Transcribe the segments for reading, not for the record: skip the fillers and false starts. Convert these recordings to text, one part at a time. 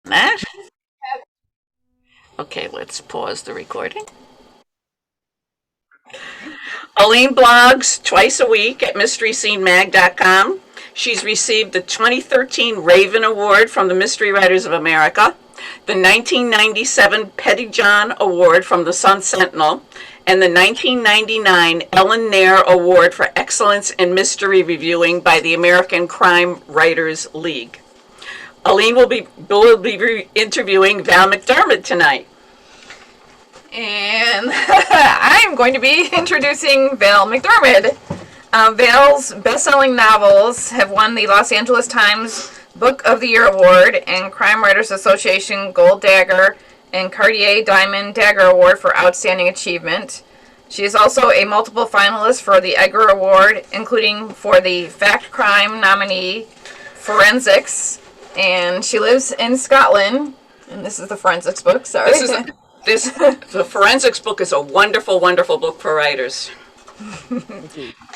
That? Okay, let's pause the recording. Aline blogs twice a week at mysteryscenemag.com. She's received the 2013 Raven Award from the Mystery Writers of America, the 1997 Pettyjohn Award from the Sun Sentinel, and the 1999 Ellen Nair Award for Excellence in Mystery Reviewing by the American Crime Writers League. Aline will be interviewing Val McDermid tonight. And I'm going to be introducing Val McDermid. Val's best-selling novels have won the Los Angeles Times Book of the Year Award and Crime Writers Association Gold Dagger and Cartier Diamond Dagger Award for Outstanding Achievement. She is also a multiple finalist for the Edgar Award, including for the Fact Crime nominee Forensics, and she lives in Scotland. And this is the forensics book. Sorry. The forensics book is a wonderful, wonderful book for writers.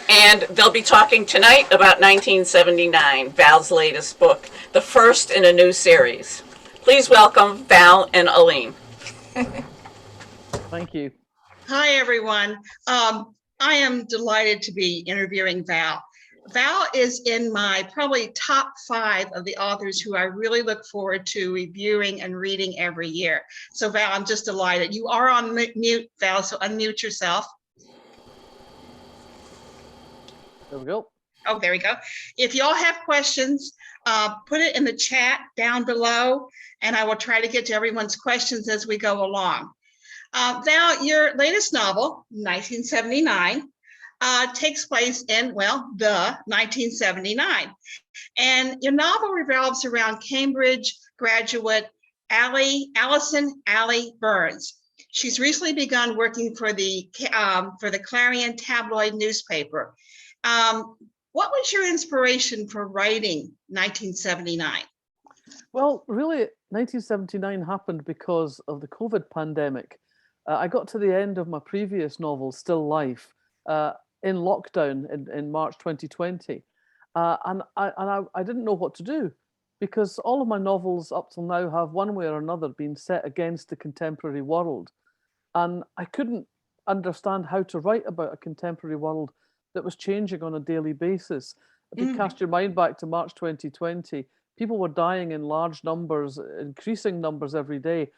And they'll be talking tonight about 1979, Val's latest book, the first in a new series. Please welcome Val and Aline. Thank you. Hi, everyone. I am delighted to be interviewing Val. Val is in my probably top 5 of the authors who I really look forward to reviewing and reading every year. So Val, I'm just delighted. You are on mute, Val, so unmute yourself. There we go. Oh, there we go. If y'all have questions, put it in the chat down below, and I will try to get to everyone's questions as we go along. Val, your latest novel, 1979, takes place in, well, the 1979. And your novel revolves around Cambridge graduate Allison Allie Burns. She's recently begun working for the Clarion tabloid newspaper. What was your inspiration for writing 1979? Well, really, 1979 happened because of the COVID pandemic. I got to the end of my previous novel, Still Life, in lockdown in March 2020. And I didn't know what to do because all of my novels up till now have one way or another been set against the contemporary world. And I couldn't understand how to write about a contemporary world that was changing on a daily basis. If you cast your mind back to March 2020, people were dying in large numbers, increasing numbers every day.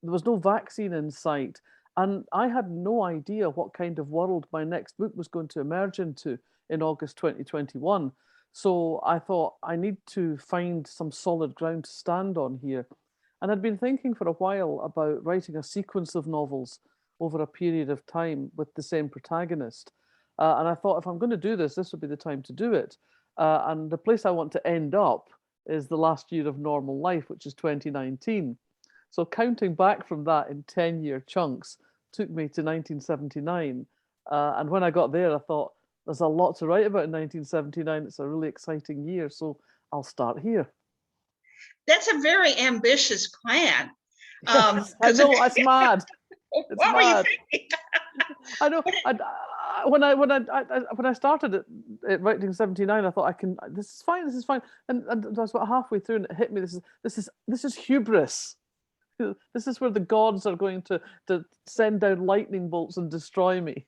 There was no vaccine in sight. And I had no idea what kind of world my next book was going to emerge into in August 2021. So I thought I need to find some solid ground to stand on here. And I'd been thinking for a while about writing a sequence of novels over a period of time with the same protagonist. And I thought if I'm going to do this, this would be the time to do it. And the place I want to end up is the last year of normal life, which is 2019. So counting back from that in 10-year chunks took me to 1979. And when I got there, I thought, there's a lot to write about in 1979. It's a really exciting year, so I'll start here. That's a very ambitious plan. Yes, I know, it's mad. It's what were you mad. thinking? I know. When I started it writing 79, I thought this is fine, this is fine. And I was about halfway through and it hit me, this is hubris. This is where the gods are going to send down lightning bolts and destroy me.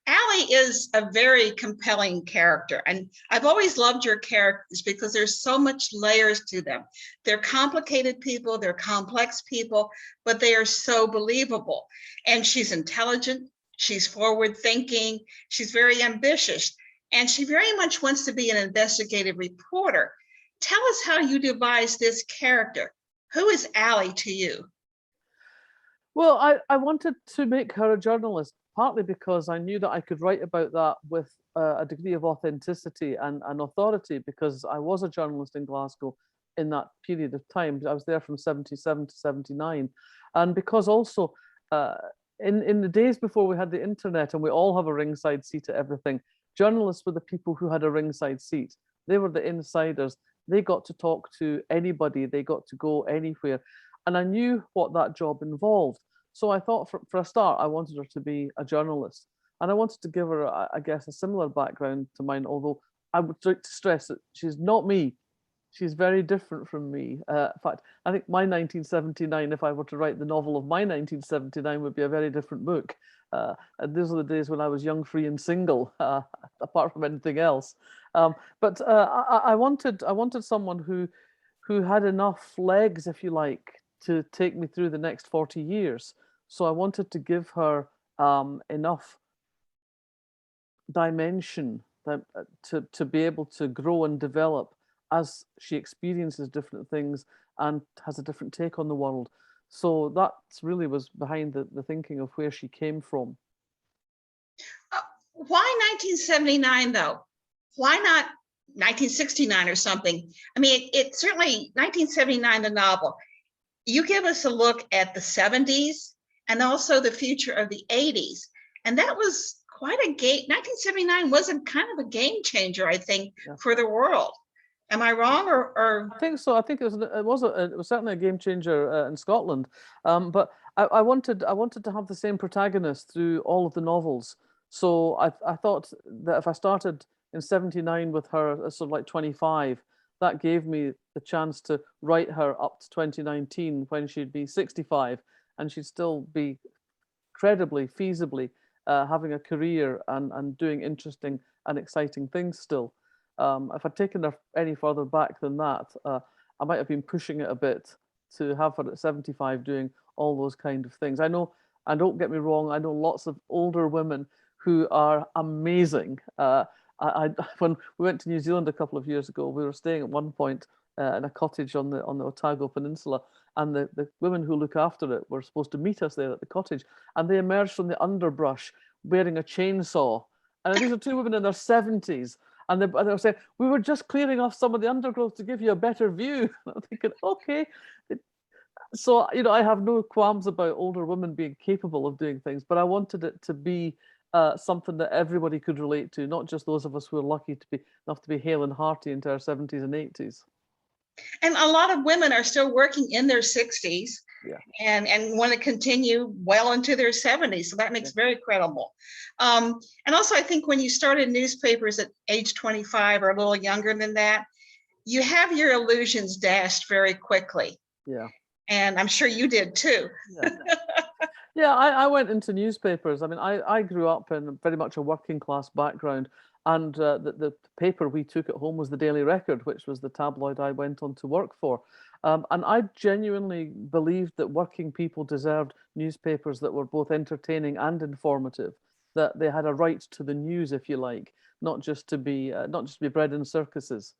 Allie is a very compelling character, and I've always loved your characters because there's so much layers to them. They're complicated people, they're complex people, but they are so believable. And she's intelligent, she's forward thinking, she's very ambitious, and she very much wants to be an investigative reporter. Tell us how you devised this character. Who is Allie to you? Well, I wanted to make her a journalist, partly because I knew that I could write about that with a degree of authenticity and authority, because I was a journalist in Glasgow in that period of time. I was there from 77 to 79. And because also in the days before we had the internet and we all have a ringside seat at everything, journalists were the people who had a ringside seat. They were the insiders. They got to talk to anybody. They got to go anywhere. And I knew what that job involved. So I thought for a start, I wanted her to be a journalist. And I wanted to give her, I guess, a similar background to mine, although I would like to stress that she's not me. She's very different from me. In fact, I think my 1979, if I were to write the novel of my 1979, would be a very different book. And those are the days when I was young, free, and single, apart from anything else. But I wanted someone who had enough legs, if you like, to take me through the next 40 years. So I wanted to give her enough dimension that, to be able to grow and develop as she experiences different things and has a different take on the world. So that really was behind the thinking of where she came from. Why 1979 though? Why not 1969 or something? I mean, it certainly 1979, the novel. You give us a look at the 70s and also the future of the 80s. And that was quite a game. 1979 wasn't kind of a game changer, I think, for the world. Am I wrong, or? I think so. I think it was certainly a game changer in Scotland. But I wanted to have the same protagonist through all of the novels. So I thought that if I started in 79 with her as sort of like 25, that gave me the chance to write her up to 2019 when she'd be 65, and she'd still be credibly, feasibly having a career and doing interesting and exciting things still. If I'd taken her any further back than that, I might have been pushing it a bit to have her at 75 doing all those kind of things. I know, and don't get me wrong, I know lots of older women who are amazing. When we went to New Zealand a couple of years ago, we were staying at one point in a cottage on the Otago Peninsula, and the women who look after it were supposed to meet us there at the cottage, and they emerged from the underbrush wearing a chainsaw. And these are two women in their 70s. And they were saying, we were just clearing off some of the undergrowth to give you a better view. I'm thinking, okay. So, I have no qualms about older women being capable of doing things, but I wanted it to be something that everybody could relate to, not just those of us who are lucky to be enough to be hale and hearty into our 70s and 80s. And a lot of women are still working in their 60s, yeah, and want to continue well into their 70s. So that makes very credible. And also, I think when you started newspapers at age 25 or a little younger than that, you have your illusions dashed very quickly. Yeah. And I'm sure you did too. Yeah, I went into newspapers. I mean, I grew up in very much a working class background. And the paper we took at home was the Daily Record, which was the tabloid I went on to work for. And I genuinely believed that working people deserved newspapers that were both entertaining and informative, that they had a right to the news, if you like, not just to be bred in circuses.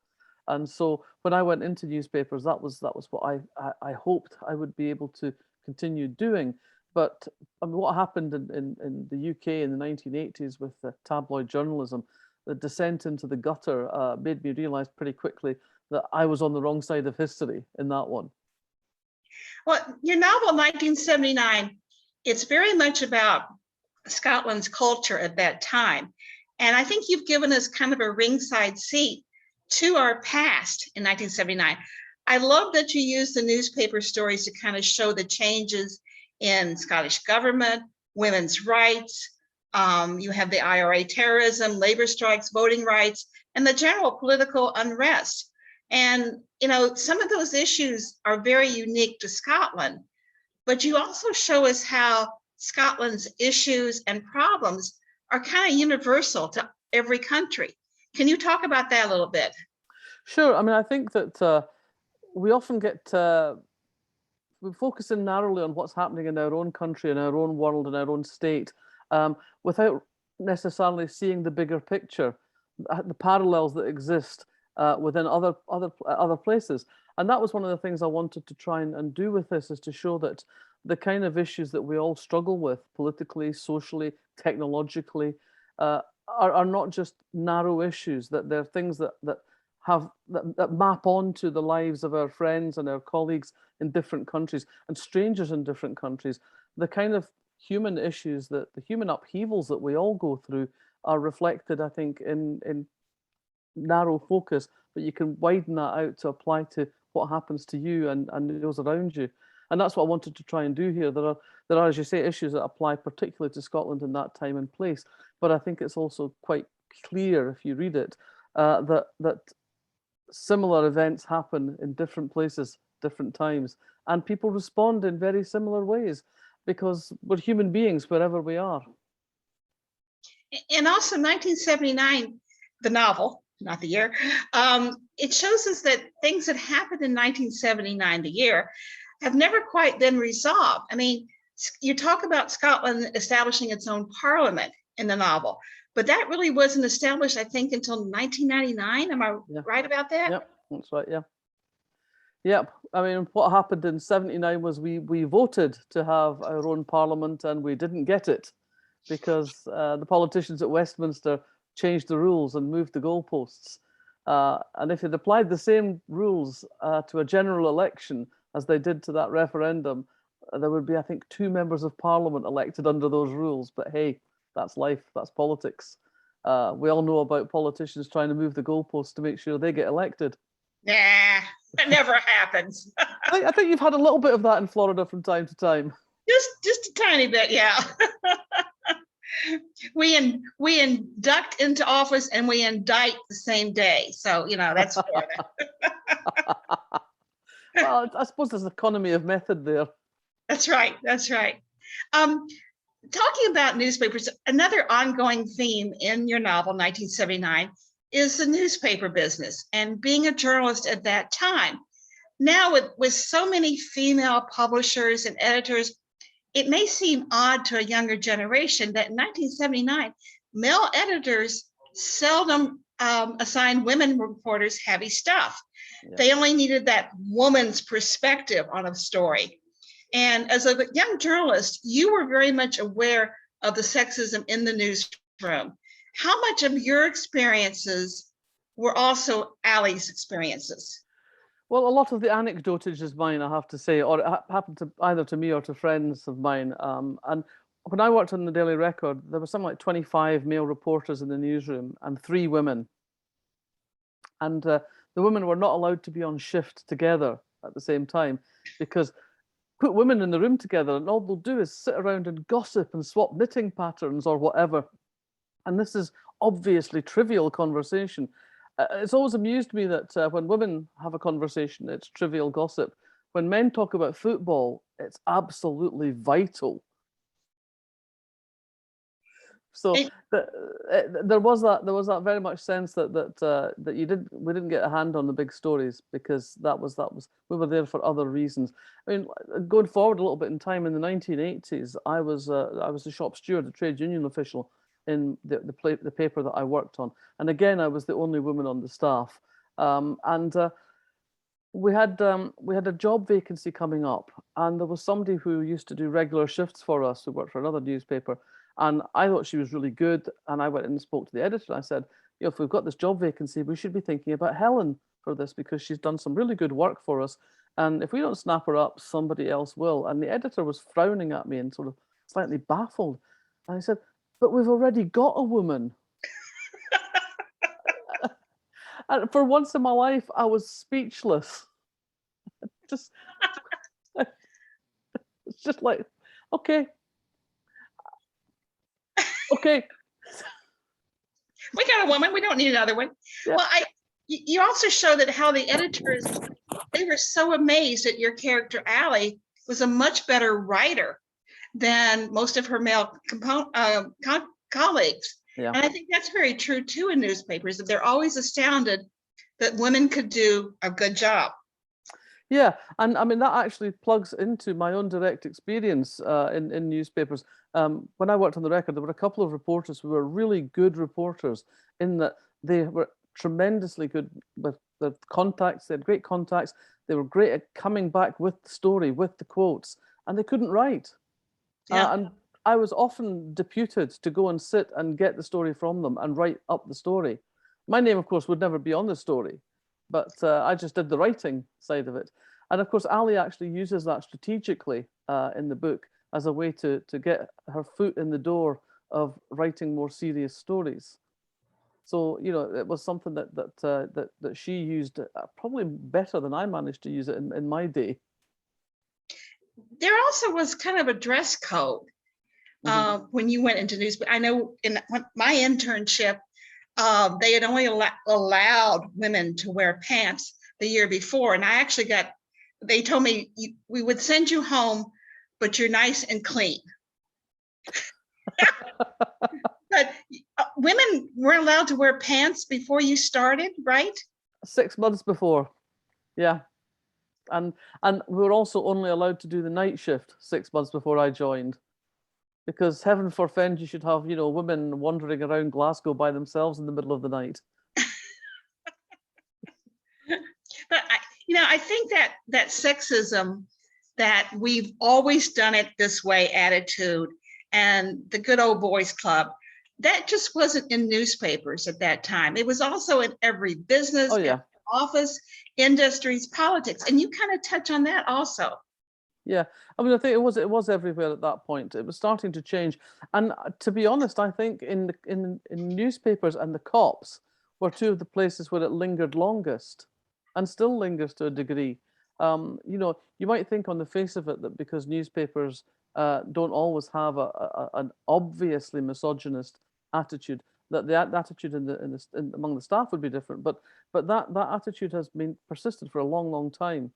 And so when I went into newspapers, that was what I hoped I would be able to continue doing. But what happened in the UK in the 1980s with the tabloid journalism, the descent into the gutter, made me realize pretty quickly that I was on the wrong side of history in that one. Well, your novel 1979, it's very much about Scotland's culture at that time. And I think you've given us kind of a ringside seat to our past in 1979. I love that you use the newspaper stories to kind of show the changes in Scottish government, women's rights. You have the IRA terrorism, labor strikes, voting rights, and the general political unrest. And, some of those issues are very unique to Scotland, but you also show us how Scotland's issues and problems are kind of universal to every country. Can you talk about that a little bit? Sure. I mean, I think that we often we focus in narrowly on what's happening in our own country, in our own world, in our own state, without necessarily seeing the bigger picture, the parallels that exist within other places. And that was one of the things I wanted to try and do with this, is to show that the kind of issues that we all struggle with politically, socially, technologically, are not just narrow issues, that they're things that map onto the lives of our friends and our colleagues in different countries and strangers in different countries. The kind of human issues, the human upheavals that we all go through are reflected, I think, in narrow focus, but you can widen that out to apply to what happens to you and those around you. And that's what I wanted to try and do here. There are, as you say, issues that apply particularly to Scotland in that time and place, but I think it's also quite clear if you read it that similar events happen in different places, different times, and people respond in very similar ways because we're human beings wherever we are. And also 1979, the novel, not the year, it shows us that things that happened in 1979, the year, have never quite been resolved. I mean, you talk about Scotland establishing its own parliament in the novel, but that really wasn't established, I think, until 1999. Am I right about that? Yep, that's right, yeah. Yep, I mean, what happened in 79 was we voted to have our own parliament and we didn't get it because the politicians at Westminster changed the rules and moved the goalposts. And if they'd applied the same rules to a general election as they did to that referendum, there would be, I think, 2 members of parliament elected under those rules. But hey, that's life, that's politics. We all know about politicians trying to move the goalposts to make sure they get elected. Nah, that never happens. I think you've had a little bit of that in Florida from time to time. Just a tiny bit, yeah. We induct into office and we indict the same day. So, you know, that's Florida. Well, I suppose there's an economy of method there. That's right. That's right. Talking about newspapers, another ongoing theme in your novel, 1979, is the newspaper business and being a journalist at that time. Now, with so many female publishers and editors, it may seem odd to a younger generation that in 1979, male editors seldom assigned women reporters heavy stuff. Yeah. They only needed that woman's perspective on a story. And as a young journalist, you were very much aware of the sexism in the newsroom. How much of your experiences were also Allie's experiences? Well, a lot of the anecdotage is mine, I have to say, or it happened to either to me or to friends of mine. And when I worked on the Daily Record, there was something like 25 male reporters in the newsroom and 3 women. And the women were not allowed to be on shift together at the same time because put women in the room together and all they'll do is sit around and gossip and swap knitting patterns or whatever. And this is obviously trivial conversation. It's always amused me that when women have a conversation, it's trivial gossip. When men talk about football, it's absolutely vital. So there was that very much sense that we didn't get a hand on the big stories because that was we were there for other reasons. I mean, going forward a little bit in time, in the 1980s, I was a shop steward, a trade union official in the paper that I worked on, and again I was the only woman on the staff, and we had a job vacancy coming up, and there was somebody who used to do regular shifts for us who worked for another newspaper. And I thought she was really good. And I went in and spoke to the editor. And I said, you know, if we've got this job vacancy, we should be thinking about Helen for this because she's done some really good work for us. And if we don't snap her up, somebody else will. And the editor was frowning at me and sort of slightly baffled. And I said, but we've already got a woman. And for once in my life, I was speechless. It's just like, okay. Okay. We got a woman. We don't need another one. Yeah. Well, you also show that how the editors, they were so amazed that your character Allie was a much better writer than most of her male colleagues. Yeah. And I think that's very true too in newspapers, that they're always astounded that women could do a good job. Yeah, and I mean, that actually plugs into my own direct experience in newspapers. When I worked on the Record, there were a couple of reporters who were really good reporters in that they were tremendously good with the contacts. They had great contacts. They were great at coming back with the story, with the quotes, and they couldn't write. Yeah. And I was often deputed to go and sit and get the story from them and write up the story. My name, of course, would never be on the story, but I just did the writing side of it. And of course, Allie actually uses that strategically in the book as a way to get her foot in the door of writing more serious stories. So, you know, it was something that she used probably better than I managed to use it in my day. There also was kind of a dress code when you went into newspaper. I know in my internship, they had only allowed women to wear pants the year before. And I actually they told me, we would send you home, but you're nice and clean. But women weren't allowed to wear pants before you started, right? 6 months before, yeah. And we were also only allowed to do the night shift 6 months before I joined, because heaven forfend you should have, women wandering around Glasgow by themselves in the middle of the night. But I think that sexism, that we've always done it this way attitude, and the good old boys club, that just wasn't in newspapers at that time. It was also in every business, Oh, yeah. office, industries, politics, and you kind of touch on that also. Yeah, I mean, I think it was everywhere at that point. It was starting to change, and to be honest, I think in newspapers and the cops were two of the places where it lingered longest, and still lingers to a degree. You might think on the face of it that because newspapers don't always have an obviously misogynist attitude, that the attitude among the staff would be different. But that attitude has been persisted for a long, long time.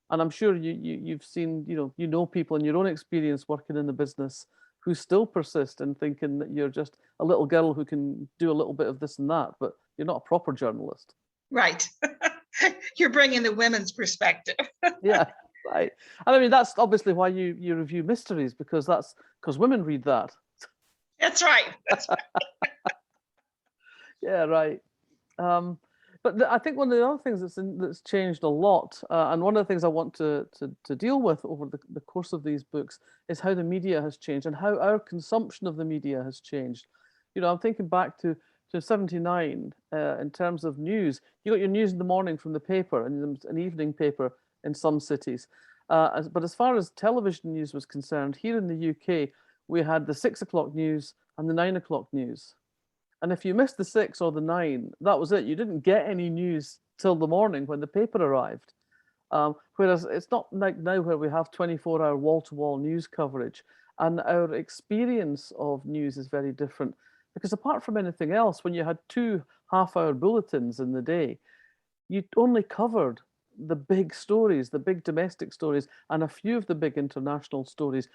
And I'm sure you've seen, you know people in your own experience working in the business who still persist in thinking that you're just a little girl who can do a little bit of this and that, but you're not a proper journalist. Right. You're bringing the women's perspective. Yeah, right. And I mean, that's obviously why you review mysteries, because women read that. That's right. That's right. Yeah, right. But I think one of the other things that's changed a lot, and one of the things I want to deal with over the course of these books, is how the media has changed and how our consumption of the media has changed. I'm thinking back to 79 in terms of news. You got your news in the morning from the paper and an evening paper in some cities. But as far as television news was concerned, here in the UK, we had the 6 o'clock news and the 9 o'clock news. And if you missed the 6 or the 9, that was it. You didn't get any news till the morning when the paper arrived. Whereas it's not like now where we have 24-hour wall-to-wall news coverage. And our experience of news is very different. Because apart from anything else, when you had 2 half-hour bulletins in the day, you only covered the big stories, the big domestic stories, and a few of the big international stories.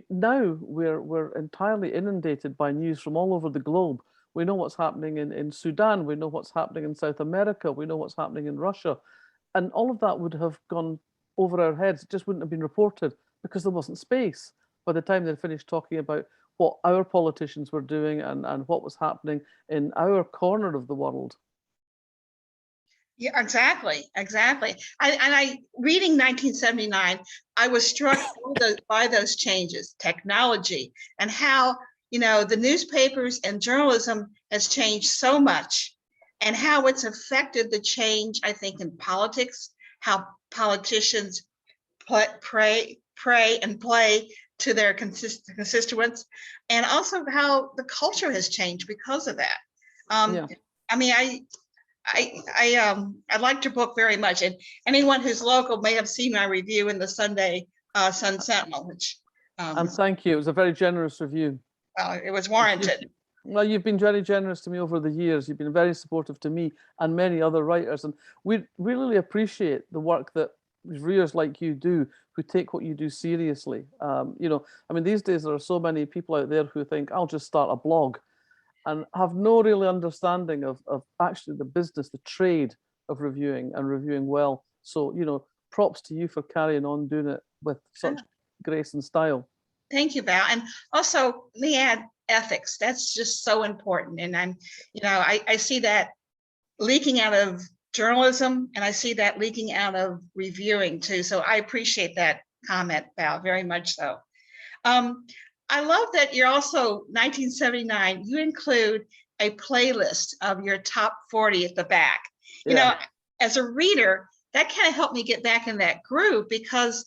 Now we're entirely inundated by news from all over the globe. We know what's happening in Sudan. We know what's happening in South America. We know what's happening in Russia. And all of that would have gone over our heads. It just wouldn't have been reported because there wasn't space by the time they finished talking about what our politicians were doing and what was happening in our corner of the world. Yeah, exactly. I reading 1979, I was struck by those changes, technology, and how the newspapers and journalism has changed so much, and how it's affected the change, I think, in politics, how politicians pray and play to their constituents, and also how the culture has changed because of that. Yeah. I mean, I liked your book very much, and anyone who's local may have seen my review in the Sunday Sun Sentinel, which and thank you. It was a very generous review. It was warranted. Well, you've been very generous to me over the years. You've been very supportive to me and many other writers, and we really appreciate the work that readers like you do, who take what you do seriously. I mean, these days there are so many people out there who think, I'll just start a blog, and have no real understanding of actually the business, the trade of reviewing and reviewing well. So, props to you for carrying on doing it with such grace and style. Thank you, Val. And also, let me add ethics. That's just so important. And I see that leaking out of journalism, and I see that leaking out of reviewing too. So I appreciate that comment, Val, very much so. I love that you're also 1979, you include a playlist of your top 40 at the back. Yeah. As a reader, that kind of helped me get back in that groove, because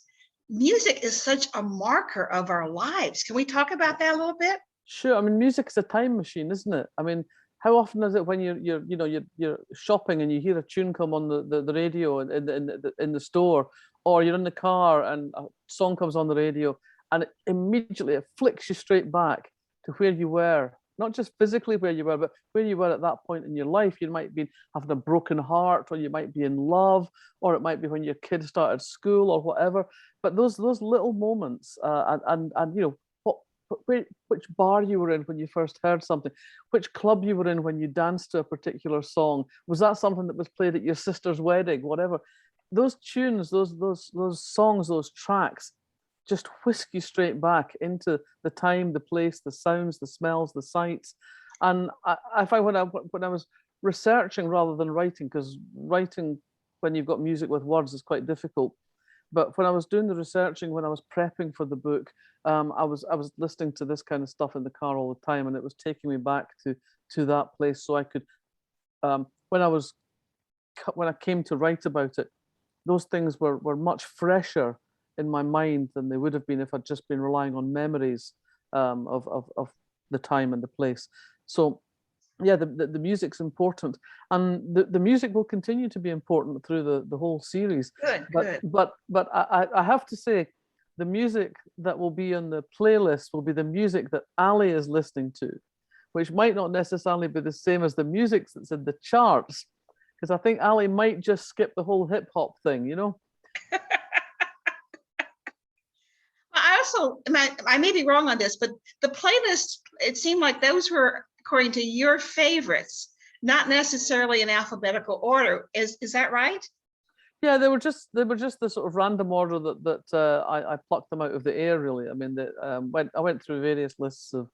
music is such a marker of our lives. Can we talk about that a little bit? Sure. I mean, music is a time machine, isn't it? I mean, how often is it when you're shopping and you hear a tune come on the radio in the store, or you're in the car and a song comes on the radio, and it immediately flicks you straight back to where you were not just physically where you were, but where you were at that point in your life. You might be having a broken heart, or you might be in love, or it might be when your kid started school or whatever. But those little moments, and you know, which bar you were in when you first heard something, which club you were in when you danced to a particular song. Was that something that was played at your sister's wedding? Whatever. Those tunes, those songs, those tracks just whisk you straight back into the time, the place, the sounds, the smells, the sights. And I find when I was researching rather than writing, because writing when you've got music with words is quite difficult. But when I was doing the researching, when I was prepping for the book, I was listening to this kind of stuff in the car all the time, and it was taking me back to that place, so I could, when I came to write about it, those things were much fresher in my mind than they would have been if I'd just been relying on memories of the time and the place. So yeah, the music's important, and the music will continue to be important through the whole series. Good, But good. but I have to say, the music that will be on the playlist will be the music that Ali is listening to, which might not necessarily be the same as the music that's in the charts, because I think Ali might just skip the whole hip hop thing, you know? I also, I may be wrong on this, but the playlist, it seemed like those were according to your favorites, not necessarily in alphabetical order. Is that right? Yeah, they were just the sort of random order that I plucked them out of the air, really. I mean, I went through various lists of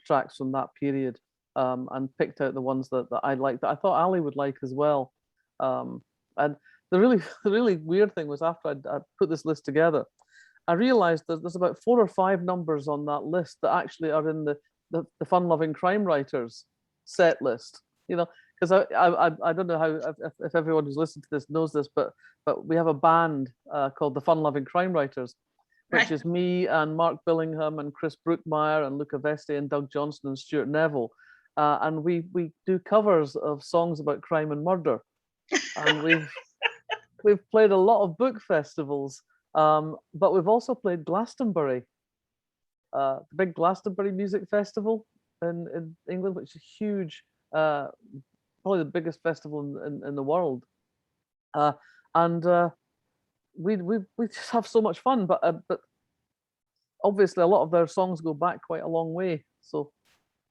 tracks from that period, and picked out the ones that I liked, that I thought Ali would like as well. And the really weird thing was, after I put this list together, I realized that there's about 4 or 5 numbers on that list that actually are in the fun-loving crime writers set list. You know, because I don't know how, if everyone who's listened to this knows this, but we have a band called the Fun-Loving Crime Writers, which Right. is me and Mark Billingham and Chris Brookmeyer and Luca Veste and Doug Johnston and Stuart Neville, and we do covers of songs about crime and murder, and we've played a lot of book festivals, but we've also played Glastonbury, the big Glastonbury Music Festival in England, which is huge. Probably the biggest festival in the world, and we just have so much fun. But obviously, a lot of their songs go back quite a long way. So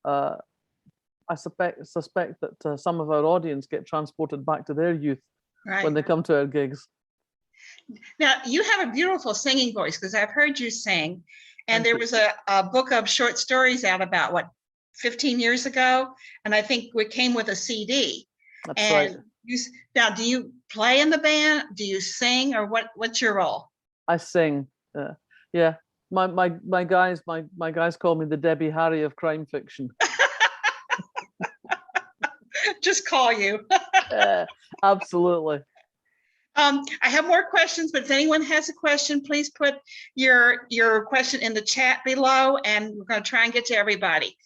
I suspect that some of our audience get transported back to their youth when Right. they come to our gigs. Now, you have a beautiful singing voice, because I've heard you sing. And Thank there you. was a book of short stories out about, what, 15 years ago? And I think we came with a CD. That's And right. now, do you play in the band? Do you sing, or what's your role? I sing. Yeah, my guys call me the Debbie Harry of crime fiction. Just call you. Absolutely. I have more questions, but if anyone has a question, please put your question in the chat below, and we're going to try and get to everybody.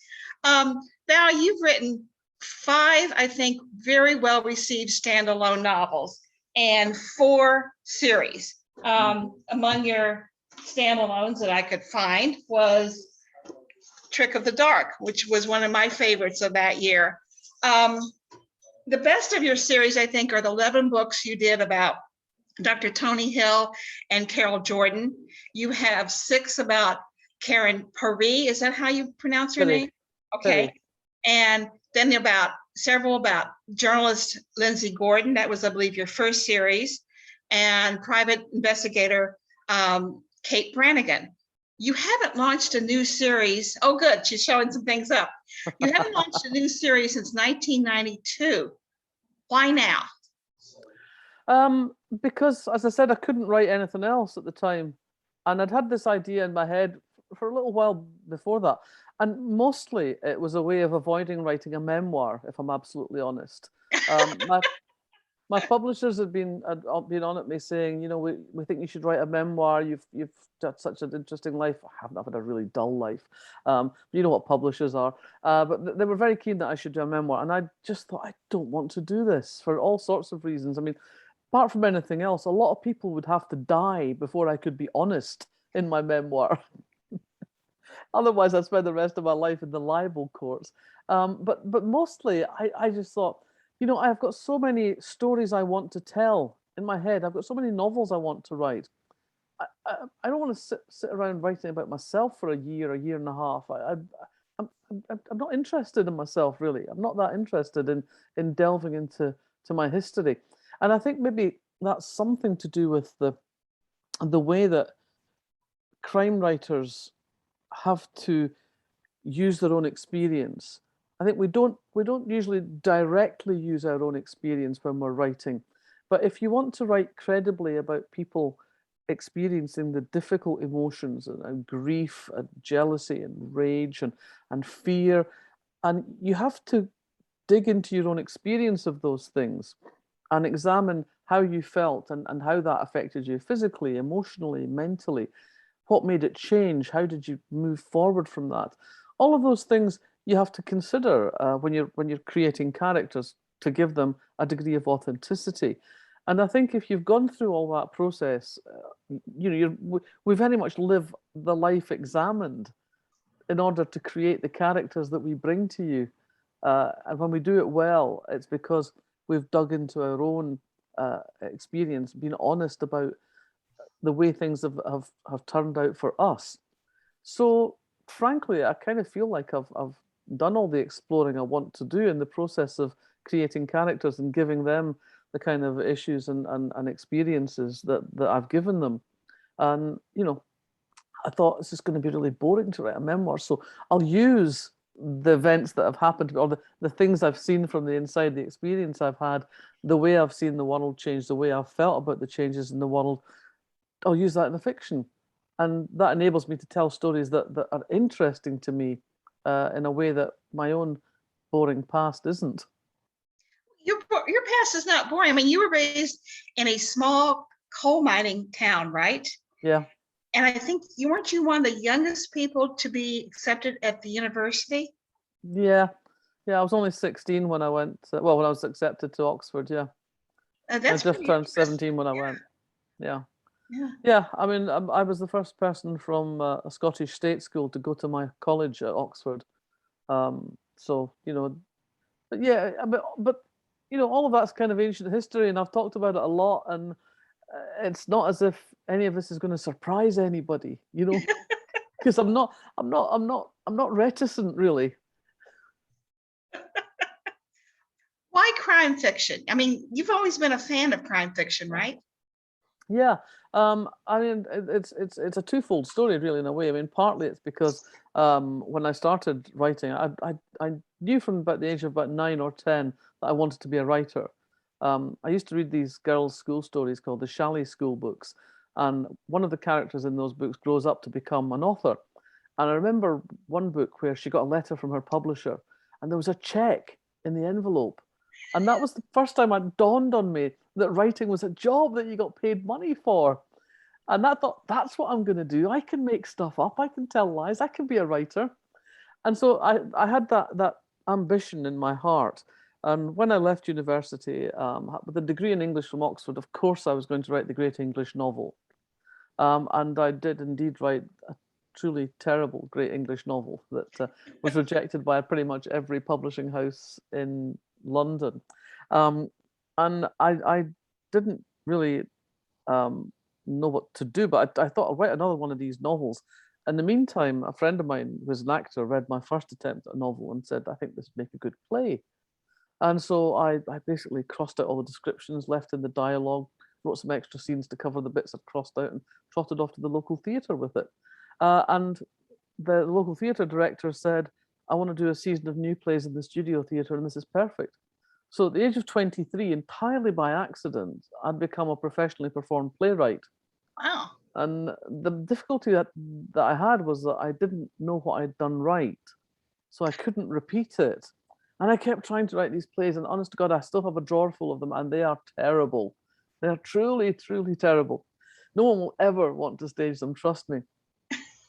Val, you've written 5, I think, very well received standalone novels and 4 series. Among your standalones that I could find was Trick of the Dark, which was one of my favorites of that year. The best of your series, I think, are the 11 books you did about Dr. Tony Hill and Carol Jordan. You have 6 about Karen Pari. Is that how you pronounce her Pari. name? Okay. Pari. And then about several about journalist Lindsay Gordon. That was, I believe, your first series. And private investigator Kate Brannigan. You haven't launched a new series. Oh, good. She's showing some things up. You haven't launched a new series since 1992. Why now? Because, as I said, I couldn't write anything else at the time, and I'd had this idea in my head for a little while before that, and mostly it was a way of avoiding writing a memoir, if I'm absolutely honest. My publishers had been on at me saying, you know, we think you should write a memoir. You've got such an interesting life. I've had a really dull life. You know what publishers are. But they were very keen that I should do a memoir, and I just thought, I don't want to do this for all sorts of reasons. I mean, apart from anything else, a lot of people would have to die before I could be honest in my memoir. Otherwise, I'd spend the rest of my life in the libel courts. But mostly, I just thought, I've got so many stories I want to tell in my head. I've got so many novels I want to write. I don't want to sit around writing about myself for a year and a half. I'm not interested in myself, really. I'm not that interested in delving into my history. And I think maybe that's something to do with the way that crime writers have to use their own experience. I think we don't usually directly use our own experience when we're writing. But if you want to write credibly about people experiencing the difficult emotions and grief and jealousy and rage and fear, and you have to dig into your own experience of those things and examine how you felt and how that affected you physically, emotionally, mentally. What made it change? How did you move forward from that? All of those things you have to consider when you're creating characters to give them a degree of authenticity. And I think if you've gone through all that process, we very much live the life examined in order to create the characters that we bring to you. And when we do it well, it's because we've dug into our own experience, been honest about the way things have turned out for us. So frankly, I kind of feel like I've done all the exploring I want to do in the process of creating characters and giving them the kind of issues and experiences that I've given them. And, I thought this is going to be really boring to write a memoir. So I'll use the events that have happened or the things I've seen from the inside, the experience I've had, the way I've seen the world change, the way I've felt about the changes in the world. I'll use that in the fiction. And that enables me to tell stories that are interesting to me in a way that my own boring past isn't. Your past is not boring. I mean, you were raised in a small coal mining town, right? Yeah. And I think weren't you one of the youngest people to be accepted at the university? Yeah. Yeah. I was only 16 when I went, when I was accepted to Oxford. Yeah. That's I just pretty turned impressive. 17 when I went. Yeah. Yeah. Yeah. I mean, I was the first person from a Scottish state school to go to my college at Oxford. So, but yeah, but all of that's kind of ancient history, and I've talked about it a lot, and it's not as if any of this is going to surprise anybody, because I'm not reticent really. Why crime fiction? I mean, you've always been a fan of crime fiction, right? Yeah, I mean, it's a twofold story, really, in a way. I mean, partly it's because when I started writing, I knew from about the age of about 9 or 10 that I wanted to be a writer. I used to read these girls' school stories called the Shalley School books, and one of the characters in those books grows up to become an author. And I remember one book where she got a letter from her publisher, and there was a check in the envelope. And that was the first time it dawned on me that writing was a job that you got paid money for. And I thought, that's what I'm going to do. I can make stuff up. I can tell lies. I can be a writer. And so I had that ambition in my heart. And when I left university, with a degree in English from Oxford, of course, I was going to write the great English novel. And I did indeed write a truly terrible great English novel that was rejected by pretty much every publishing house in London. And I didn't really know what to do, but I thought I'll write another one of these novels. In the meantime, a friend of mine who was an actor read my first attempt at a novel and said, I think this would make a good play. And so I basically crossed out all the descriptions, left in the dialogue, wrote some extra scenes to cover the bits I'd crossed out, and trotted off to the local theatre with it. And the local theatre director said, I want to do a season of new plays in the studio theatre, and this is perfect. So at the age of 23, entirely by accident, I'd become a professionally performed playwright. Wow. And the difficulty that I had was that I didn't know what I'd done right. So I couldn't repeat it. And I kept trying to write these plays, and honest to God, I still have a drawer full of them, and they are terrible. They are truly, truly terrible. No one will ever want to stage them, trust me.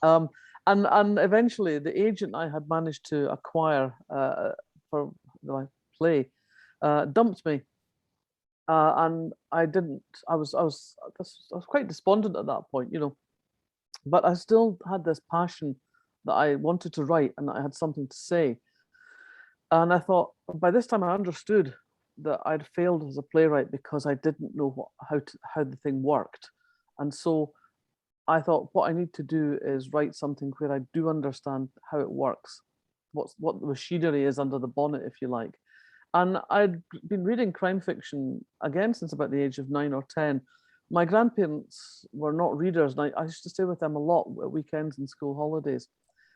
And eventually, the agent I had managed to acquire for my play dumped me, and I didn't. I was quite despondent at that point, But I still had this passion that I wanted to write and that I had something to say. And I thought, by this time I understood that I'd failed as a playwright because I didn't know how the thing worked. And so I thought, what I need to do is write something where I do understand how it works, what the machinery is under the bonnet, if you like. And I'd been reading crime fiction again since about the age of 9 or 10. My grandparents were not readers, and I used to stay with them a lot at weekends and school holidays.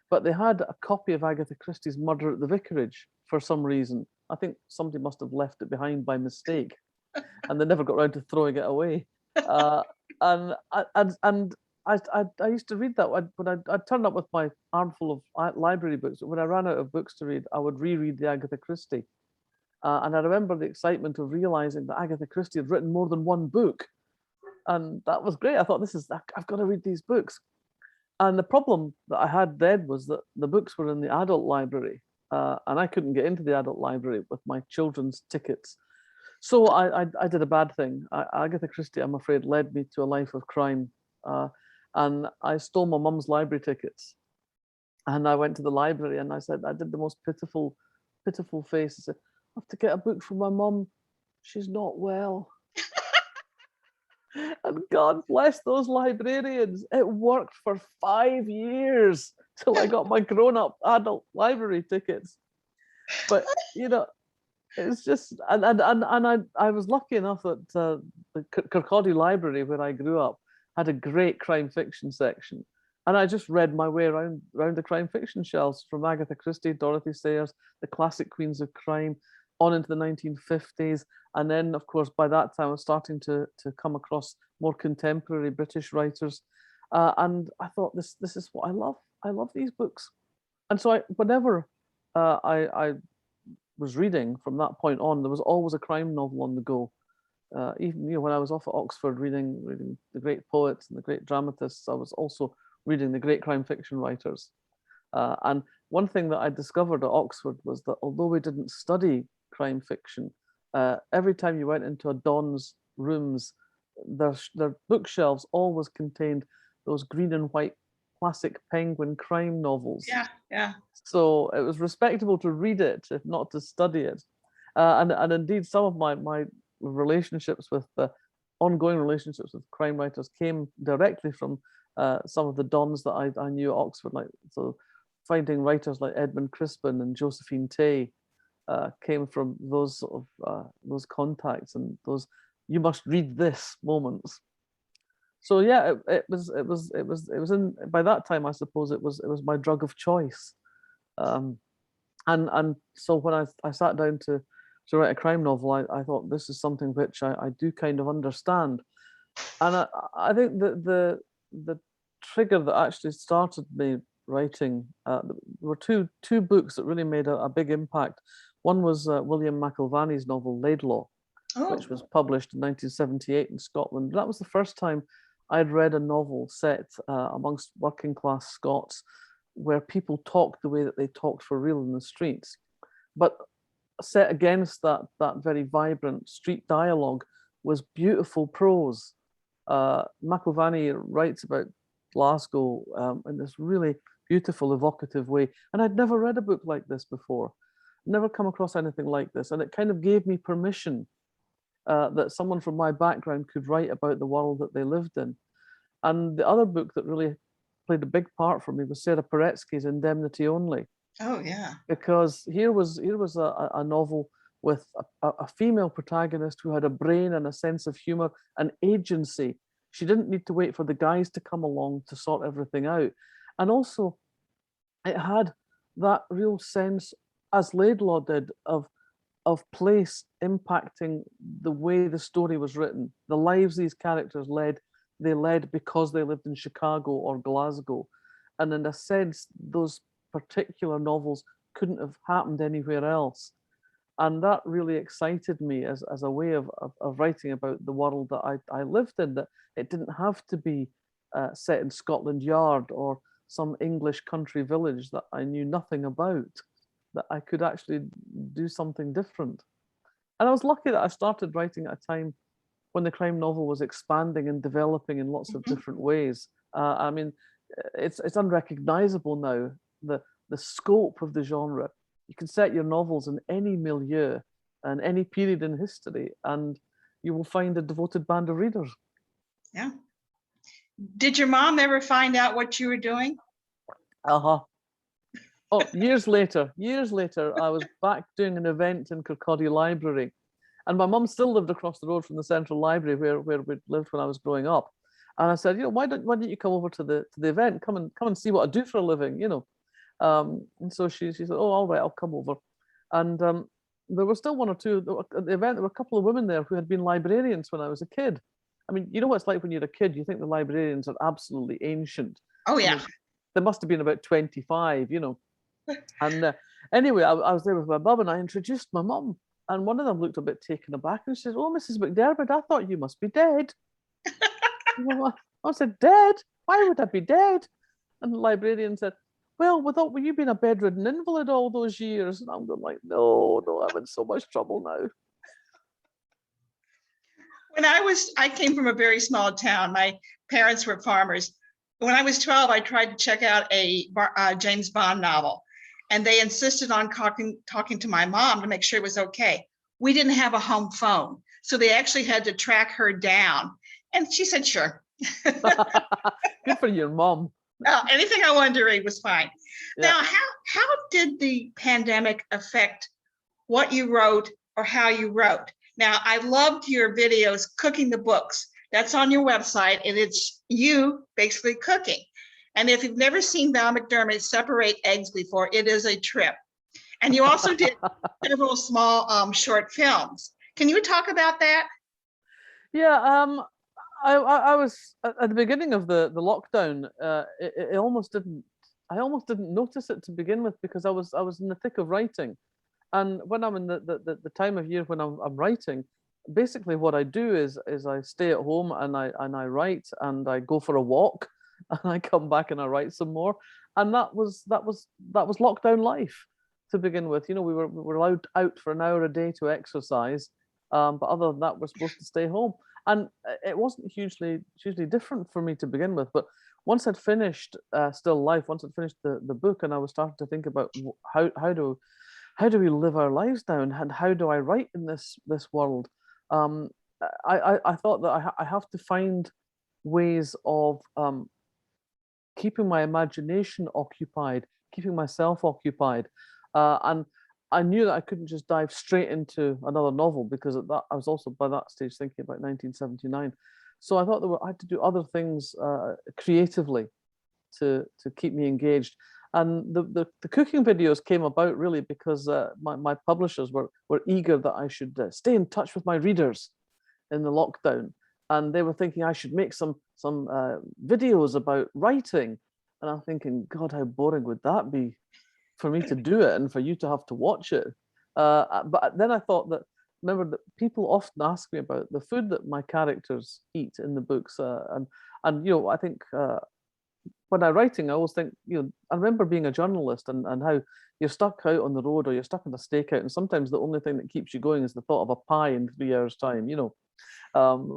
But they had a copy of Agatha Christie's Murder at the Vicarage for some reason. I think somebody must have left it behind by mistake, and they never got around to throwing it away. And I used to read that when I'd turn up with my armful of library books. When I ran out of books to read, I would reread the Agatha Christie. And I remember the excitement of realizing that Agatha Christie had written more than one book. And that was great. I thought, I've got to read these books. And the problem that I had then was that the books were in the adult library, and I couldn't get into the adult library with my children's tickets. So I did a bad thing. Agatha Christie, I'm afraid, led me to a life of crime. And I stole my mum's library tickets. And I went to the library and I said, I did the most pitiful face. I said, I have to get a book for my mum. She's not well. And God bless those librarians. It worked for 5 years till I got my grown-up adult library tickets. But it's just, and I was lucky enough that the Kirkcaldy Library, where I grew up, had a great crime fiction section. And I just read my way around the crime fiction shelves, from Agatha Christie, Dorothy Sayers, the classic queens of crime, on into the 1950s. And then, of course, by that time, I was starting to come across more contemporary British writers. And I thought, this is what I love. I love these books. And so whenever I was reading from that point on, there was always a crime novel on the go. Even when I was off at Oxford reading the great poets and the great dramatists, I was also reading the great crime fiction writers. And one thing that I discovered at Oxford was that although we didn't study crime fiction, every time you went into a Don's rooms, their bookshelves always contained those green and white classic Penguin crime novels. Yeah. So it was respectable to read it, if not to study it. And indeed, some of my relationships with ongoing relationships with crime writers came directly from some of the Dons that I knew at Oxford. So finding writers like Edmund Crispin and Josephine Tay came from those sort of those contacts and those "you must read this" moments. So yeah, it was in, by that time, I suppose it was my drug of choice. And so when I sat down to write a crime novel, I thought, this is something which I do kind of understand. And I think that the trigger that actually started me writing, were two books that really made a big impact. One was William McIlvanney's novel Laidlaw, which was published in 1978 in Scotland. That was the first time I'd read a novel set amongst working class Scots, where people talked the way that they talked for real in the streets. But set against that very vibrant street dialogue was beautiful prose. McIlvanney writes about Glasgow in this really beautiful, evocative way. And I'd never read a book like this before, never come across anything like this. And it kind of gave me permission that someone from my background could write about the world that they lived in. And the other book that really played a big part for me was Sarah Paretsky's Indemnity Only. Oh, yeah. Because here was a novel with a female protagonist who had a brain and a sense of humor and agency. She didn't need to wait for the guys to come along to sort everything out. And also, it had that real sense, as Laidlaw did, of place impacting the way the story was written. The lives these characters led, they led because they lived in Chicago or Glasgow. And in a sense, those particular novels couldn't have happened anywhere else. And that really excited me as a way of writing about the world that I lived in, that it didn't have to be set in Scotland Yard or some English country village that I knew nothing about, that I could actually do something different. And I was lucky that I started writing at a time when the crime novel was expanding and developing in lots of different ways. I mean, it's unrecognizable now, the scope of the genre. You can set your novels in any milieu and any period in history, and you will find a devoted band of readers. Yeah. Did your mom ever find out what you were doing? Uh-huh. Oh, years later, I was back doing an event in Kirkcaldy Library, and my mum still lived across the road from the Central Library where we lived when I was growing up. And I said, why don't you come over to the event? Come and see what I do for a living, And so she said, oh, all right, I'll come over. And there were still one or two at the event. There were a couple of women there who had been librarians when I was a kid. I mean, you know what it's like when you're a kid. You think the librarians are absolutely ancient. Oh, I yeah. mean, they must have been about 25, And anyway, I was there with my mum, and I introduced my mum. And one of them looked a bit taken aback and says, "Oh, Mrs. McDermott, I thought you must be dead." I said, "Dead? Why would I be dead?" And the librarian said, "Well, were you being a bedridden invalid all those years?" And I'm going like, no, I'm in so much trouble now. When I came from a very small town. My parents were farmers. When I was 12, I tried to check out a James Bond novel, and they insisted on talking to my mom to make sure it was okay. We didn't have a home phone, so they actually had to track her down. And she said, sure. Good for your mom. Anything I wanted to read was fine. Yeah. Now, how did the pandemic affect what you wrote or how you wrote? Now, I loved your videos, cooking the books. That's on your website, and it's you basically cooking. And if you've never seen Val McDermott separate eggs before, it is a trip. And you also did several small short films. Can you talk about that? Yeah, I was at the beginning of the lockdown. It almost didn't. I almost didn't notice it to begin with because I was in the thick of writing, and when I'm in the time of year when I'm writing, basically what I do is I stay at home and I write and I go for a walk and I come back and I write some more, and that was lockdown life to begin with. We were allowed out for an hour a day to exercise, but other than that, we're supposed to stay home. And it wasn't hugely different for me to begin with. But once I'd finished Still Life, once I'd finished the book, and I was starting to think about how do we live our lives now, and how do I write in this world, I thought that I have to find ways of keeping my imagination occupied, keeping myself occupied, and I knew that I couldn't just dive straight into another novel because at that I was also by that stage thinking about 1979. So I thought I had to do other things creatively to keep me engaged. And the cooking videos came about really because my publishers were eager that I should stay in touch with my readers in the lockdown, and they were thinking I should make some videos about writing. And I'm thinking, God, how boring would that be for me to do it and for you to have to watch it. But then I thought that, remember that people often ask me about the food that my characters eat in the books, and I think when I'm writing, I always think, I remember being a journalist and how you're stuck out on the road or you're stuck in a stakeout, and sometimes the only thing that keeps you going is the thought of a pie in 3 hours' time.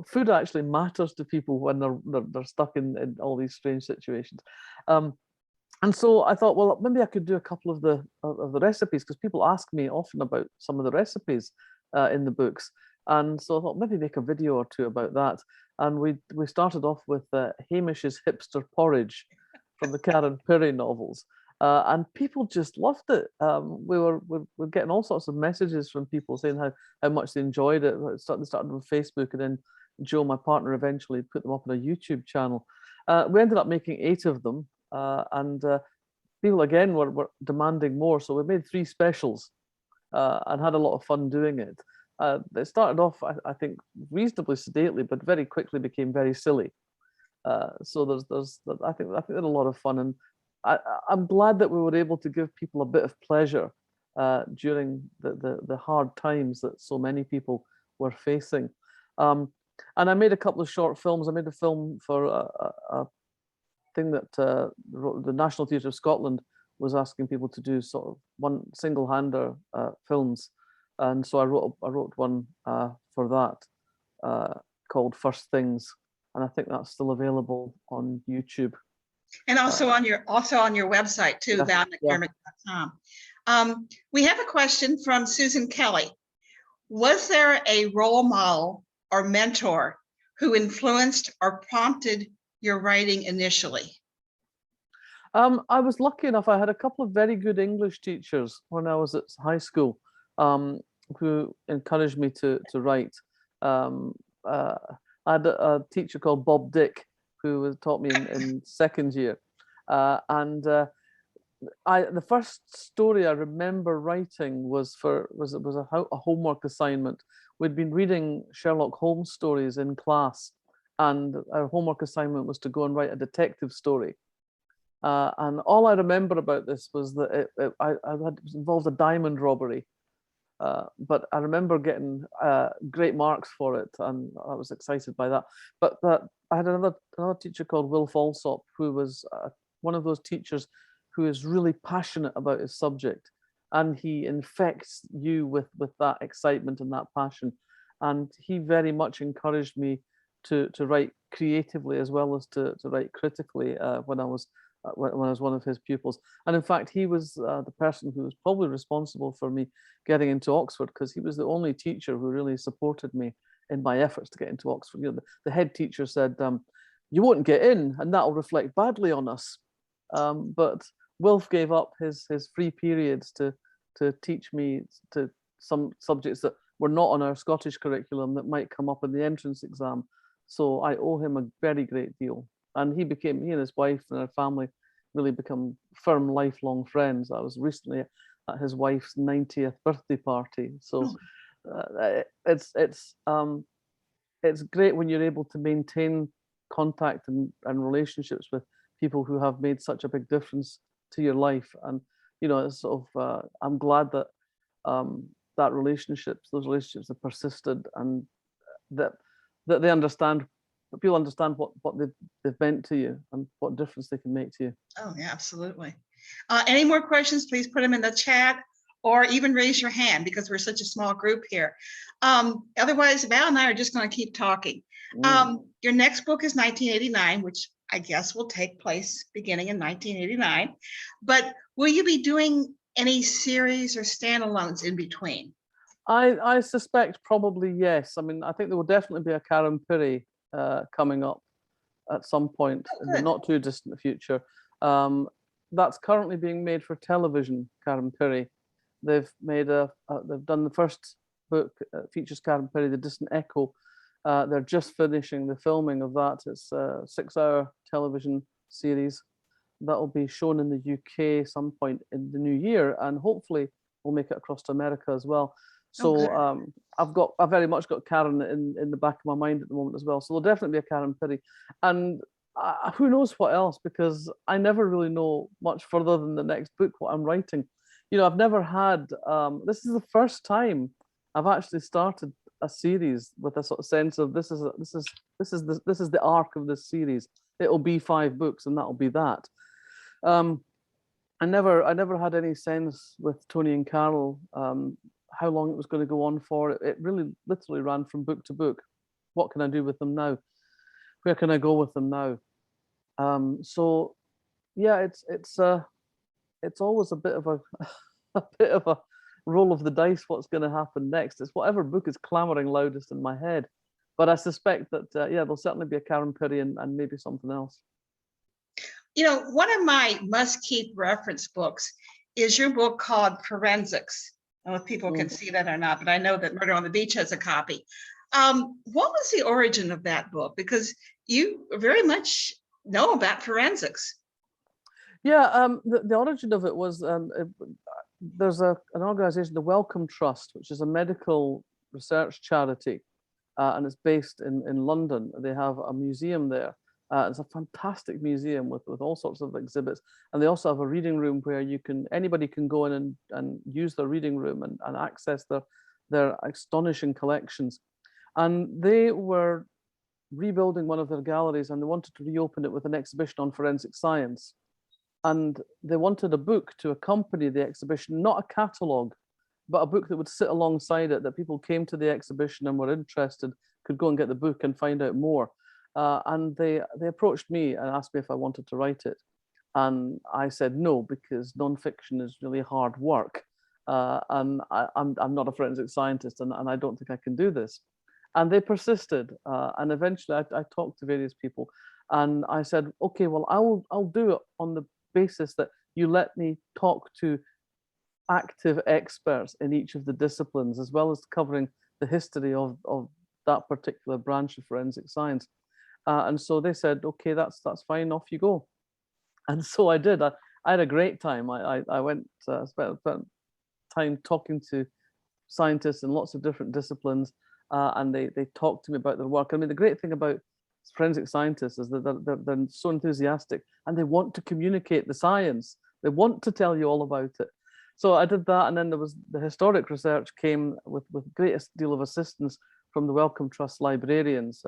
Food actually matters to people when they're stuck in all these strange situations. And so I thought, well, maybe I could do a couple of the recipes, because people ask me often about some of the recipes in the books. And so I thought maybe make a video or two about that. And we started off with Hamish's Hipster Porridge from the Karen Pirie novels. And people just loved it. We're getting all sorts of messages from people saying how much they enjoyed it. They started on Facebook, and then Joe, my partner, eventually put them up on a YouTube channel. We ended up making 8 of them. And people again were demanding more, so we made 3 specials and had a lot of fun doing it. It started off, I think, reasonably sedately, but very quickly became very silly. So there's I think they're a lot of fun, and I'm glad that we were able to give people a bit of pleasure during the hard times that so many people were facing. And I made a couple of short films. I made a film for a thing that the National Theatre of Scotland was asking people to do, sort of one single-hander films, and so I wrote one for that called First Things, and I think that's still available on YouTube. And also on your website too, Yeah, yeah. valmcdermott.com. We have a question from Susan Kelly. Was there a role model or mentor who influenced or prompted your writing initially? I was lucky enough. I had a couple of very good English teachers when I was at high school, who encouraged me to write. Um, I had a teacher called Bob Dick who taught me in second year, and the first story I remember writing was a homework assignment. We'd been reading Sherlock Holmes stories in class, and our homework assignment was to go and write a detective story. And all I remember about this was that I was involved a diamond robbery, but I remember getting great marks for it, and I was excited by that. But I had another teacher called Will Falsop, who was one of those teachers who is really passionate about his subject, and he infects you with that excitement and that passion. And he very much encouraged me to write creatively as well as to write critically when I was one of his pupils. And in fact, he was the person who was probably responsible for me getting into Oxford, because he was the only teacher who really supported me in my efforts to get into Oxford. You know, the head teacher said, "You won't get in, and that'll reflect badly on us." But Wilf gave up his free periods to teach me to some subjects that were not on our Scottish curriculum that might come up in the entrance exam. So I owe him a very great deal. And he and his wife and our family really become firm, lifelong friends. I was recently at his wife's 90th birthday party. So it's great when you're able to maintain contact and relationships with people who have made such a big difference to your life. And it's sort of I'm glad that those relationships have persisted, and that they understand. That people understand what they've meant to you and what difference they can make to you. Oh, yeah, absolutely. Any more questions, please put them in the chat, or even raise your hand, because we're such a small group here. Otherwise, Val and I are just going to keep talking. Your next book is 1989, which I guess will take place beginning in 1989. But will you be doing any series or standalones in between? I suspect probably yes. I mean, I think there will definitely be a Karen Pirie coming up at some point in the not too distant future. That's currently being made for television. Karen Pirie, they've done the first book, features Karen Pirie, The Distant Echo. They're just finishing the filming of that. It's a 6-hour television series that will be shown in the UK some point in the new year, and hopefully we'll make it across to America as well. So I've very much got Karen in the back of my mind at the moment as well. So there'll definitely be a Karen Pirie, and who knows what else, because I never really know much further than the next book what I'm writing. I've never had. This is the first time I've actually started a series with a sort of sense of this is the arc of this series. It'll be 5 books, and that'll be that. I never had any sense with Tony and Carol how long it was going to go on for. It really literally ran from book to book. What can I do with them now? Where can I go with them now? So yeah, it's always a bit of a roll of the dice. What's going to happen next? It's whatever book is clamoring loudest in my head. But I suspect that there'll certainly be a Karen Pirie and maybe something else. One of my must-keep reference books is your book called Forensics. I don't know if people can see that or not, but I know that Murder on the Beach has a copy. What was the origin of that book? Because you very much know about forensics. Yeah, the origin of it was there's an organization, the Wellcome Trust, which is a medical research charity, and it's based in London. They have a museum there. It's a fantastic museum with all sorts of exhibits, and they also have a reading room where anybody can go in and use their reading room and access their astonishing collections. And they were rebuilding one of their galleries, and they wanted to reopen it with an exhibition on forensic science. And they wanted a book to accompany the exhibition, not a catalogue, but a book that would sit alongside it, that people came to the exhibition and were interested, could go and get the book and find out more. And they approached me and asked me if I wanted to write it. And I said no, because nonfiction is really hard work. And I'm not a forensic scientist, and I don't think I can do this. And they persisted. And eventually I talked to various people, and I said, okay, well, I'll do it on the basis that you let me talk to active experts in each of the disciplines, as well as covering the history of that particular branch of forensic science. And so they said, okay, that's fine, off you go. And so I did. I had a great time. I went, spent time talking to scientists in lots of different disciplines, and they talked to me about their work. I mean, the great thing about forensic scientists is that they're so enthusiastic, and they want to communicate the science. They want to tell you all about it. So I did that, and then there was the historic research came with greatest deal of assistance from the Wellcome Trust librarians.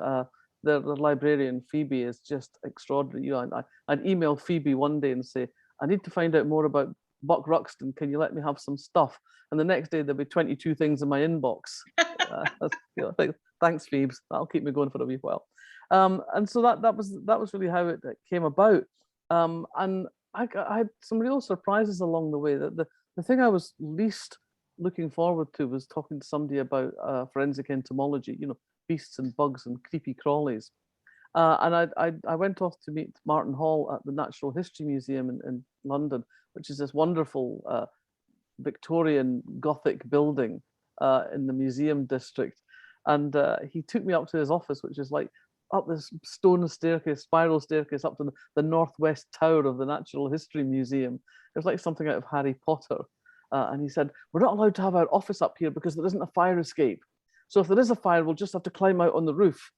The librarian Phoebe is just extraordinary. You know, I'd email Phoebe one day and say, I need to find out more about Buck Ruxton. Can you let me have some stuff? And the next day there'll be 22 things in my inbox. You know, thanks, Phoebe. That'll keep me going for a wee while. And so that was really how it came about. And I had some real surprises along the way. That the thing I was least looking forward to was talking to somebody about forensic entomology. You know, beasts and bugs and creepy crawlies. And I went off to meet Martin Hall at the Natural History Museum in London, which is this wonderful Victorian Gothic building in the museum district. And he took me up to his office, which is like up this stone staircase, spiral staircase up to the northwest tower of the Natural History Museum. It was like something out of Harry Potter. And he said, we're not allowed to have our office up here because there isn't a fire escape. So if there is a fire, we'll just have to climb out on the roof.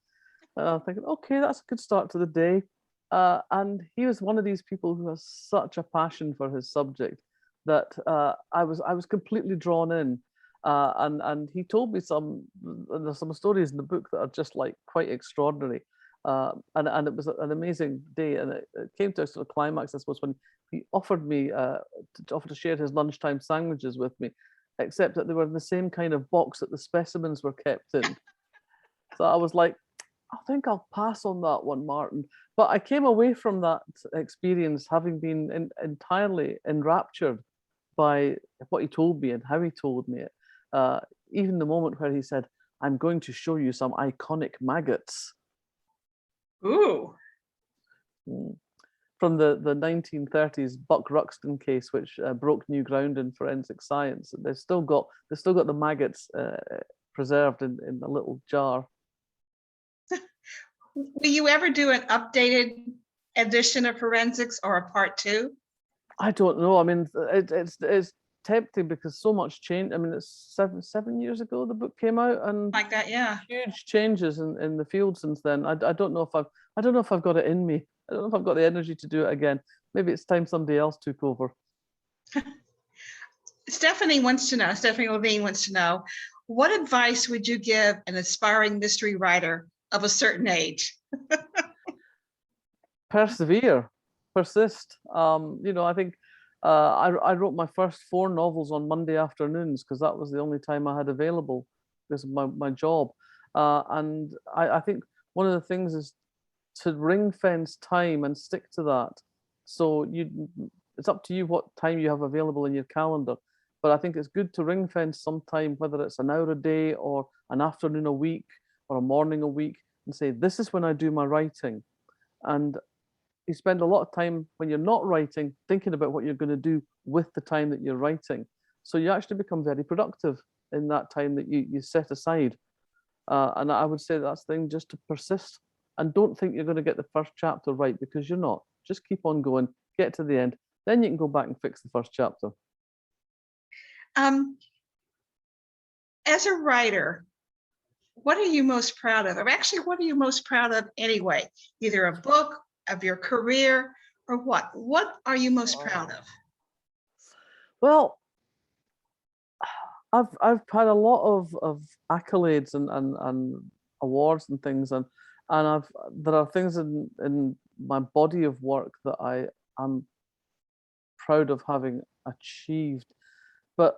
I'm thinking, okay, that's a good start to the day. And he was one of these people who has such a passion for his subject that I was completely drawn in. And he told me there's some stories in the book that are just like quite extraordinary. And it was an amazing day. And it came to a sort of climax, I suppose, when he offered me to share his lunchtime sandwiches with me, except that they were in the same kind of box that the specimens were kept in. So I was like, I think I'll pass on that one, Martin. But I came away from that experience having been entirely enraptured by what he told me and how he told me it. Even the moment where he said, I'm going to show you some iconic maggots. Ooh. From the 1930s Buck Ruxton case, which broke new ground in forensic science. They've still got the maggots preserved in a little jar. Will you ever do an updated edition of forensics or a part 2? I don't know. I mean, it's tempting because so much change. I mean, it's seven years ago the book came out, and Like that, yeah. huge changes in the field since then. I don't know if I've got it in me. I don't know if I've got the energy to do it again. Maybe it's time somebody else took over. Stephanie Levine wants to know, what advice would you give an aspiring mystery writer of a certain age? Persevere, persist. I think I wrote my first 4 novels on Monday afternoons because that was the only time I had available because of my job. And I think one of the things is to ring fence time and stick to that. So it's up to you what time you have available in your calendar. But I think it's good to ring fence some time, whether it's an hour a day or an afternoon a week or a morning a week, and say, this is when I do my writing. And you spend a lot of time when you're not writing thinking about what you're going to do with the time that you're writing. So you actually become very productive in that time that you set aside. And I would say that's the thing, just to persist. And don't think you're going to get the first chapter right, because you're not. Just keep on going, get to the end. Then you can go back and fix the first chapter. As a writer, what are you most proud of? Or actually, what are you most proud of anyway? Either a book, of your career, or what? What are you most proud of? Well, I've had a lot of accolades and awards and things, and there are things in my body of work that I am proud of having achieved. But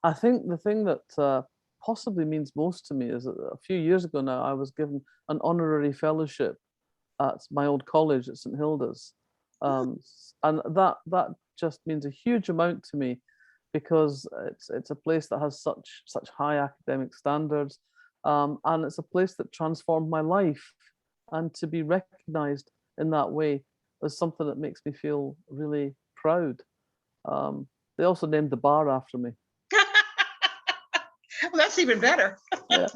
I think the thing that possibly means most to me is that a few years ago now, I was given an honorary fellowship at my old college at St Hilda's. And that just means a huge amount to me, because it's a place that has such high academic standards, and it's a place that transformed my life. And to be recognized in that way is something that makes me feel really proud. They also named the bar after me. Well, that's even better. Yeah.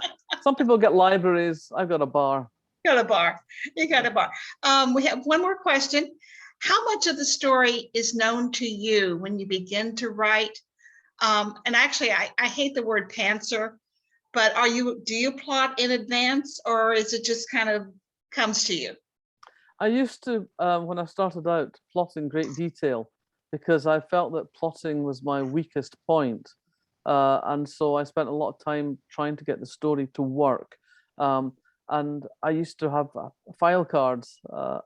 Some people get libraries. I've got a bar. You got a bar. You got a bar. We have one more question. How much of the story is known to you when you begin to write? And actually, I hate the word pantser, but do you plot in advance, or is it just kind of comes to you? I used to, when I started out, plot in great detail, because I felt that plotting was my weakest point. And so I spent a lot of time trying to get the story to work. And I used to have file cards,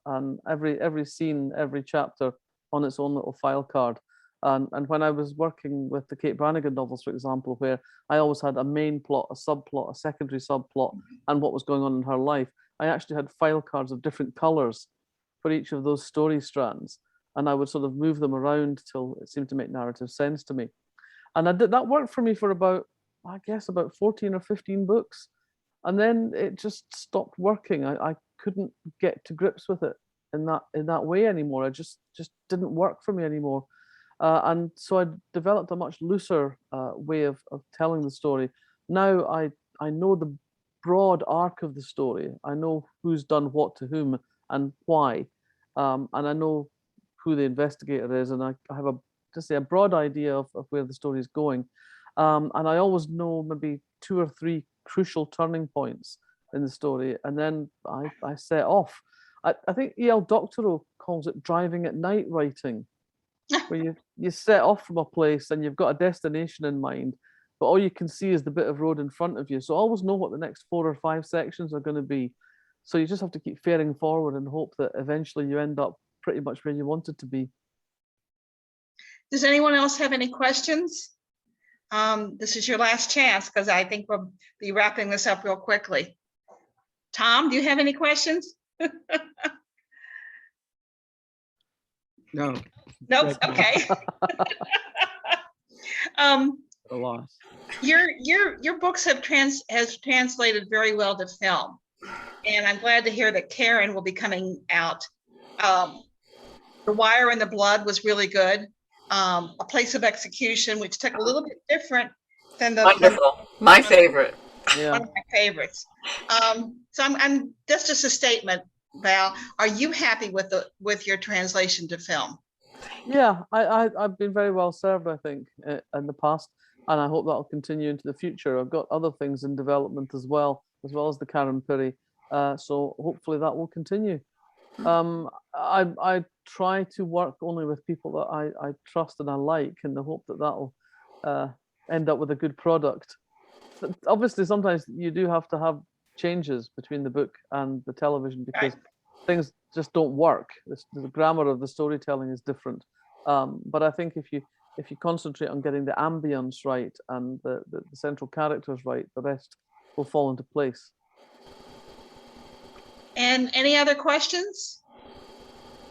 and every scene, every chapter on its own little file card. And when I was working with the Kate Brannigan novels, for example, where I always had a main plot, a subplot, a secondary subplot, and what was going on in her life, I actually had file cards of different colors for each of those story strands. And I would sort of move them around till it seemed to make narrative sense to me. And that worked for me for about, I guess, about 14 or 15 books. And then it just stopped working. I couldn't get to grips with it in that way anymore. It just didn't work for me anymore. And so I developed a much looser way of telling the story. Now I know the broad arc of the story. I know who's done what to whom and why. And I know who the investigator is, and I have a broad idea of where the story is going. And I always know maybe 2 or 3 crucial turning points in the story, and then I set off. I think E.L. Doctorow calls it driving at night writing, where you set off from a place and you've got a destination in mind, but all you can see is the bit of road in front of you. So always know what the next 4 or 5 sections are going to be. So you just have to keep faring forward and hope that eventually you end up pretty much where you wanted to be. Does anyone else have any questions? This is your last chance, because I think we'll be wrapping this up real quickly. Tom, do you have any questions? No. Nope. Okay. A loss. Your books have translated very well to film, and I'm glad to hear that Karen will be coming out. The Wire and the Blood was really good. A Place of Execution, which took a little bit different than the Wonderful. My favorite. Yeah. one of my favorites. So I'm that's just a statement, Val. Are you happy with your translation to film? Yeah, I've been very well served, I think, in the past, and I hope that'll continue into the future. I've got other things in development as well as the Karen Pirie. So hopefully that will continue. I try to work only with people that I trust and I like, in the hope that that'll end up with a good product. But obviously, sometimes you do have to have changes between the book and the television, because things just don't work. The grammar of the storytelling is different. But I think if you concentrate on getting the ambience right and the central characters right, the rest will fall into place. And any other questions?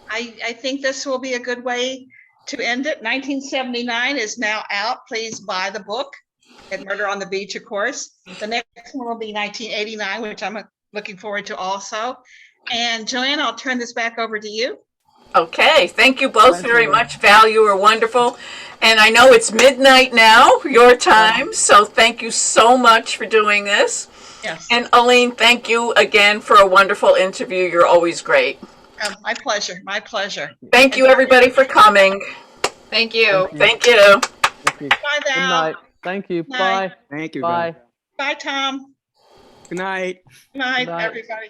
I think this will be a good way to end it. 1979 is now out. Please buy the book at Murder on the Beach, of course. The next one will be 1989, which I'm looking forward to also. And Joanne, I'll turn this back over to you. Okay, thank you both very much. Val, you were wonderful. And I know it's midnight now, your time, so thank you so much for doing this. Yes. And Aline, thank you again for a wonderful interview. You're always great. My pleasure. My pleasure. Thank you, everybody, for coming. Thank you. Thank you. Thank you. Bye, Good Val. night. Thank you. Night. Bye. Thank you. Bye. Val. Bye, Tom. Good night. Good night, Good night. everybody.